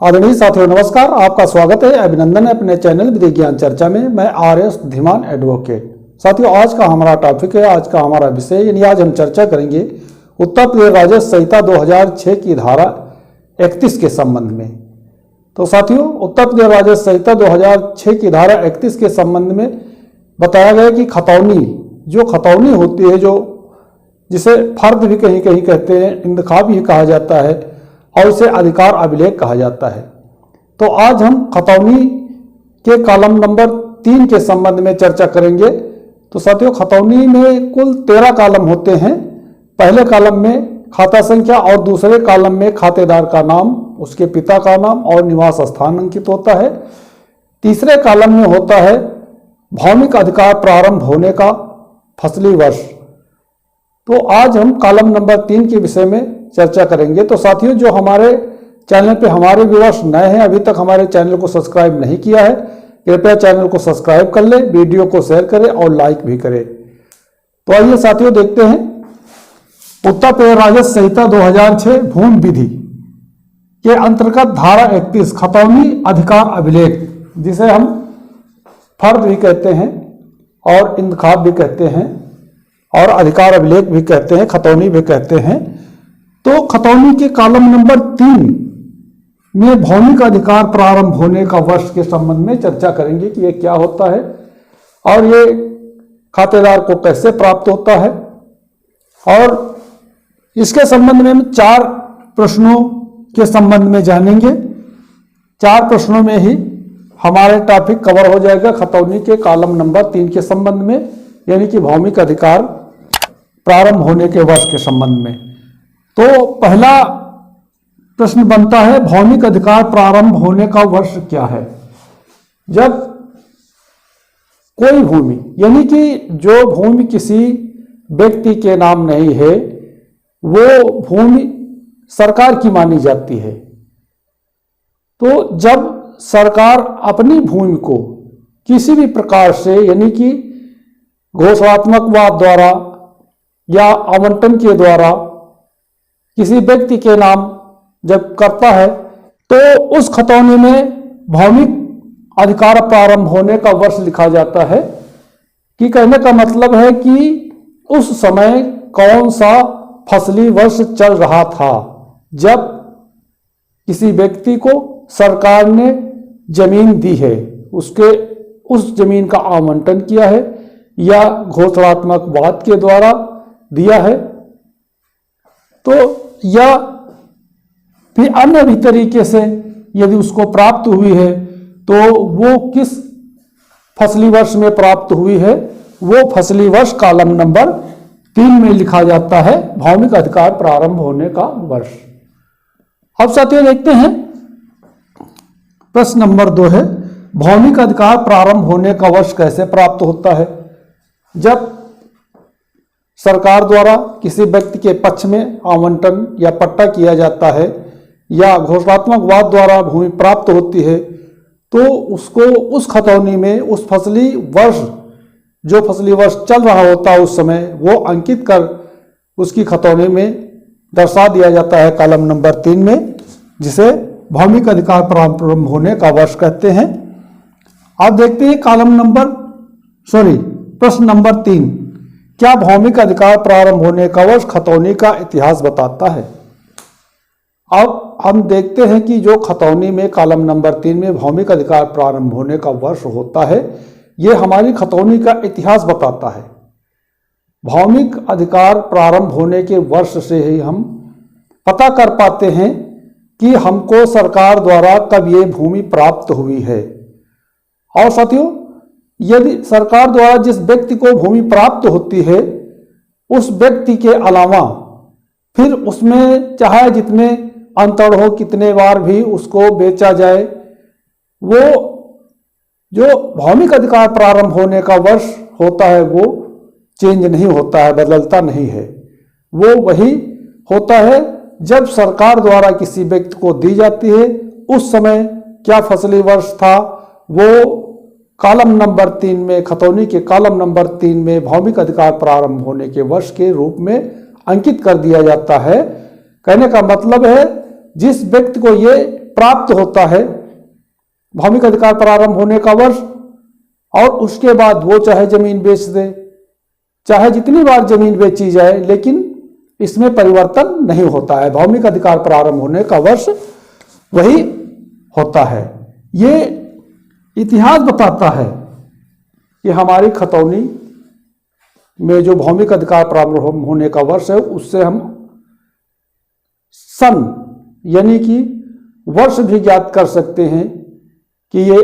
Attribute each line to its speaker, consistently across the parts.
Speaker 1: आदरणीय साथियों नमस्कार, आपका स्वागत है, अभिनंदन है अपने चैनल विधि ज्ञान चर्चा में। मैं RS धीमान एडवोकेट। साथियों, आज का हमारा टॉपिक है, आज का हमारा विषय यानी आज हम चर्चा करेंगे उत्तर प्रदेश राजस्व संहिता 2006 की धारा 31 के संबंध में। तो साथियों, उत्तर प्रदेश राजस्व संहिता 2006 की धारा 31 के संबंध में बताया गया कि खतौनी होती है, जो जिसे फर्द भी कहीं कहीं कहते हैं, इंतखाब भी कहा जाता है और इसे अधिकार अभिलेख कहा जाता है। तो आज हम खतौनी के कॉलम नंबर 3 के संबंध में चर्चा करेंगे। तो साथियों, खतौनी में कुल 13 कॉलम होते हैं। पहले कॉलम में खाता संख्या और दूसरे कॉलम में खातेदार का नाम, उसके पिता का नाम और निवास स्थान अंकित होता है। तीसरे कॉलम में होता है भौमिक अधिकार प्रारंभ होने का फसली वर्ष। तो आज हम कॉलम नंबर 3 के विषय में चर्चा करेंगे। तो साथियों, जो हमारे चैनल पे हमारे व्यूअर्स नए हैं, अभी तक हमारे चैनल को सब्सक्राइब नहीं किया है, कृपया चैनल को सब्सक्राइब कर ले, वीडियो को शेयर करें और लाइक भी करें। तो आइए साथियों, देखते हैं उत्तर प्रदेश राजस्व संहिता 2006 भूमि विधि के अंतर्गत धारा 31 खतौनी अधिकार अभिलेख, जिसे हम फर्द भी कहते हैं और इंतखाब भी कहते हैं और अधिकार अभिलेख भी कहते हैं, खतौनी भी कहते हैं। तो खतौनी के कॉलम नंबर 3 में भौमिक अधिकार प्रारंभ होने का वर्ष के संबंध में चर्चा करेंगे कि ये क्या होता है और ये खातेदार को कैसे प्राप्त होता है। और इसके संबंध में हम 4 प्रश्नों के संबंध में जानेंगे। 4 प्रश्नों में ही हमारे टॉपिक कवर हो जाएगा खतौनी के कॉलम नंबर 3 के संबंध में, यानी कि भौमिक अधिकार प्रारंभ होने के वर्ष के संबंध में। तो पहला प्रश्न बनता है, भौमिक अधिकार प्रारंभ होने का वर्ष क्या है? जब कोई भूमि, यानी कि जो भूमि किसी व्यक्ति के नाम नहीं है, वो भूमि सरकार की मानी जाती है। तो जब सरकार अपनी भूमि को किसी भी प्रकार से, यानी कि घोषणात्मक वाद द्वारा या आवंटन के द्वारा किसी व्यक्ति के नाम जब करता है, तो उस खतौनी में भौमिक अधिकार प्रारंभ होने का वर्ष लिखा जाता है। कि कहने का मतलब है कि उस समय कौन सा फसली वर्ष चल रहा था जब किसी व्यक्ति को सरकार ने जमीन दी है, उस जमीन का आवंटन किया है या घोषणात्मक वाद के द्वारा दिया है, तो या फिर अन्य भी तरीके से यदि उसको प्राप्त हुई है, तो वो किस फसली वर्ष में प्राप्त हुई है, वो फसली वर्ष कॉलम नंबर 3 में लिखा जाता है, भौमिक अधिकार प्रारंभ होने का वर्ष। अब साथियों, देखते हैं प्रश्न नंबर 2 है, भौमिक अधिकार प्रारंभ होने का वर्ष कैसे प्राप्त होता है? जब सरकार द्वारा किसी व्यक्ति के पक्ष में आवंटन या पट्टा किया जाता है या घोषणात्मक वाद द्वारा भूमि प्राप्त होती है, तो उसको उस खतौनी में उस फसली वर्ष, जो फसली वर्ष चल रहा होता है उस समय, वो अंकित कर उसकी खतौनी में दर्शा दिया जाता है कॉलम नंबर 3 में, जिसे भौमिक अधिकार प्रारंभ होने का वर्ष कहते हैं। अब देखते हैं प्रश्न नंबर 3, क्या भौमिक अधिकार प्रारंभ होने का वर्ष खतौनी का इतिहास बताता है? अब हम देखते हैं कि जो खतौनी में कॉलम नंबर 3 में भौमिक अधिकार प्रारंभ होने का वर्ष होता है, ये हमारी खतौनी का इतिहास बताता है। भौमिक अधिकार प्रारंभ होने के वर्ष से ही हम पता कर पाते हैं कि हमको सरकार द्वारा कब ये भूमि प्राप्त हुई है। और साथियों, यदि सरकार द्वारा जिस व्यक्ति को भूमि प्राप्त होती है, उस व्यक्ति के अलावा फिर उसमें चाहे जितने अंतड़ हो, कितने बार भी उसको बेचा जाए, वो जो भौमिक अधिकार प्रारंभ होने का वर्ष होता है वो चेंज नहीं होता है, बदलता नहीं है। वो वही होता है जब सरकार द्वारा किसी व्यक्ति को दी जाती है, उस समय क्या फसली वर्ष था, वो कॉलम नंबर 3 में, खतौनी के कॉलम नंबर 3 में भौमिक अधिकार प्रारंभ होने के वर्ष के रूप में अंकित कर दिया जाता है। कहने का मतलब है जिस व्यक्ति को ये प्राप्त होता है भौमिक अधिकार प्रारंभ होने का वर्ष, और उसके बाद वो चाहे जमीन बेच दे, चाहे जितनी बार जमीन बेची जाए, लेकिन इसमें परिवर्तन नहीं होता है। भौमिक अधिकार प्रारंभ होने का वर्ष वही होता है। ये इतिहास बताता है कि हमारी खतौनी में जो भौमिक अधिकार प्रारंभ होने का वर्ष है, उससे हम सन यानी कि वर्ष भी ज्ञात कर सकते हैं कि ये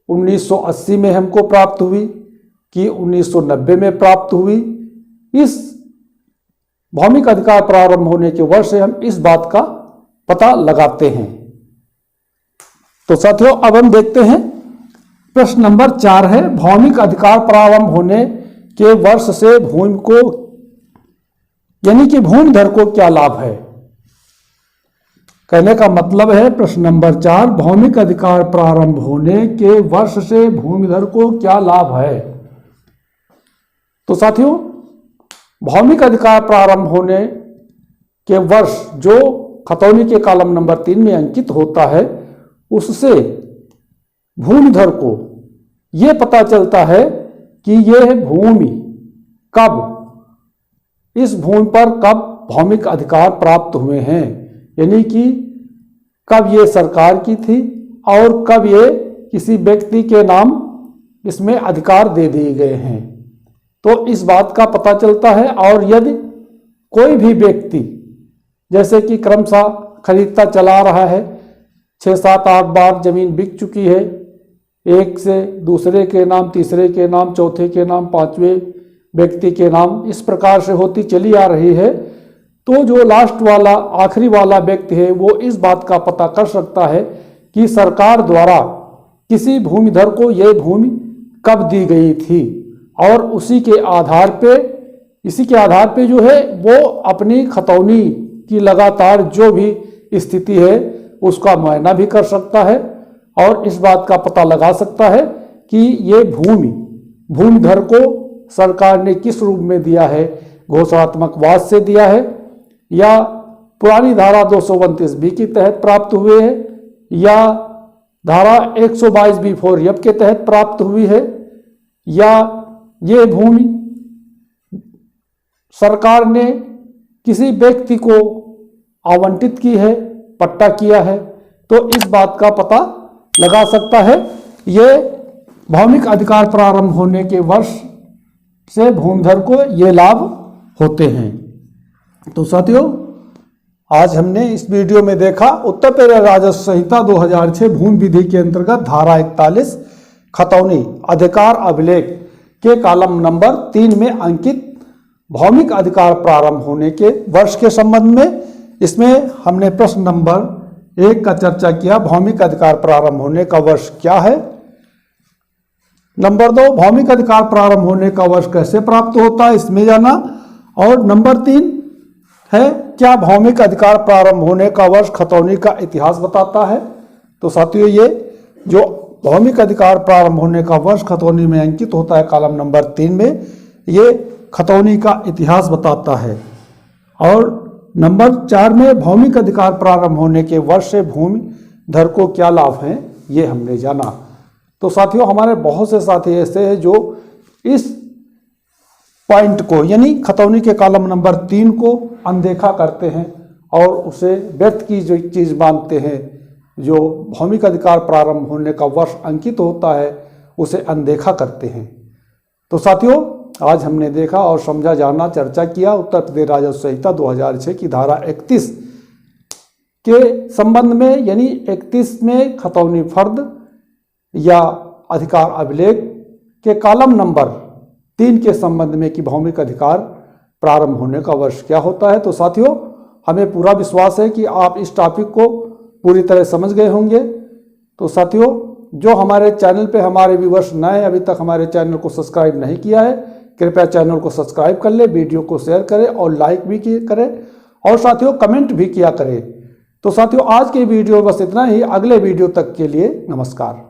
Speaker 1: 1980 में हमको प्राप्त हुई कि 1990 में प्राप्त हुई। इस भौमिक अधिकार प्रारंभ होने के वर्ष से हम इस बात का पता लगाते हैं। तो साथियों, अब हम देखते हैं प्रश्न नंबर 4 है, भौमिक अधिकार प्रारंभ होने के वर्ष से भूमि को यानी कि भूमिधर को क्या लाभ है। कहने का मतलब है प्रश्न नंबर 4, भौमिक अधिकार प्रारंभ होने के वर्ष से भूमिधर को क्या लाभ है। तो साथियों, भौमिक अधिकार प्रारंभ होने के वर्ष जो खतौनी के कॉलम नंबर 3 में अंकित होता है, उससे भूमिधर को यह पता चलता है कि यह भूमि कब, इस भूमि पर कब भौमिक अधिकार प्राप्त हुए हैं, यानी कि कब ये सरकार की थी और कब ये किसी व्यक्ति के नाम इसमें अधिकार दे दिए गए हैं। तो इस बात का पता चलता है। और यदि कोई भी व्यक्ति जैसे कि क्रमशः खरीदता चला रहा है, 6, 7, 8 बार जमीन बिक चुकी है, एक से दूसरे के नाम, तीसरे के नाम, चौथे के नाम, 5वें व्यक्ति के नाम, इस प्रकार से होती चली आ रही है, तो जो लास्ट वाला आखिरी वाला व्यक्ति है वो इस बात का पता कर सकता है कि सरकार द्वारा किसी भूमिधर को यह भूमि कब दी गई थी, और इसी के आधार पे जो है वो अपनी खतौनी की लगातार जो भी स्थिति है उसका मुआयना भी कर सकता है और इस बात का पता लगा सकता है कि ये भूमिधर को सरकार ने किस रूप में दिया है, घोषणात्मक वाद से दिया है या पुरानी धारा 229B के तहत प्राप्त हुए है या धारा 122B4 के तहत प्राप्त हुई है, या ये भूमि सरकार ने किसी व्यक्ति को आवंटित की है, पट्टा किया है। तो इस बात का पता लगा सकता है। ये भौमिक अधिकार प्रारंभ होने के वर्ष से भूमिधर को ये लाभ होते हैं। तो साथियों, आज हमने इस वीडियो में देखा उत्तर प्रदेश राजस्व संहिता 2006 भूमि विधि के अंतर्गत धारा 41 खतौनी अधिकार अभिलेख के कॉलम नंबर 3 में अंकित भौमिक अधिकार प्रारंभ होने के वर्ष के संबंध में। इसमें हमने प्रश्न नंबर 1 का चर्चा किया, भौमिक अधिकार प्रारंभ होने का वर्ष क्या है। नंबर 2, भौमिक अधिकार प्रारंभ होने का वर्ष कैसे प्राप्त होता है, इसमें जाना। और नंबर 3 है, क्या भौमिक अधिकार प्रारंभ होने का वर्ष खतौनी का इतिहास बताता है। तो साथियों, ये जो भौमिक अधिकार प्रारंभ होने का वर्ष खतौनी में अंकित होता है कॉलम नंबर 3 में, ये खतौनी का इतिहास बताता है। और नंबर 4 में भौमिक अधिकार प्रारंभ होने के वर्ष से भूमिधर को क्या लाभ हैं, ये हमने जाना। तो साथियों, हमारे बहुत से साथी ऐसे हैं जो इस पॉइंट को यानी खतौनी के कॉलम नंबर 3 को अनदेखा करते हैं और उसे व्यर्थ की जो चीज़ मानते हैं, जो भौमिक अधिकार प्रारंभ होने का वर्ष अंकित होता है उसे अनदेखा करते हैं। तो साथियों, आज हमने देखा और समझा, जाना, चर्चा किया उत्तर प्रदेश राजस्व संहिता 2006 की धारा 31 के संबंध में, यानी 31 में खतौनी फर्द या अधिकार अभिलेख के कॉलम नंबर 3 के संबंध में कि भौमिक अधिकार प्रारंभ होने का वर्ष क्या होता है। तो साथियों, हमें पूरा विश्वास है कि आप इस टॉपिक को पूरी तरह समझ गए होंगे। तो साथियों, जो हमारे चैनल पे हमारे व्यूअर्स नए अभी तक हमारे चैनल को सब्सक्राइब नहीं किया है, कृपया चैनल को सब्सक्राइब कर ले, वीडियो को शेयर करें और लाइक भी करें और साथियों कमेंट भी किया करें। तो साथियों, आज के वीडियो बस इतना ही। अगले वीडियो तक के लिए नमस्कार।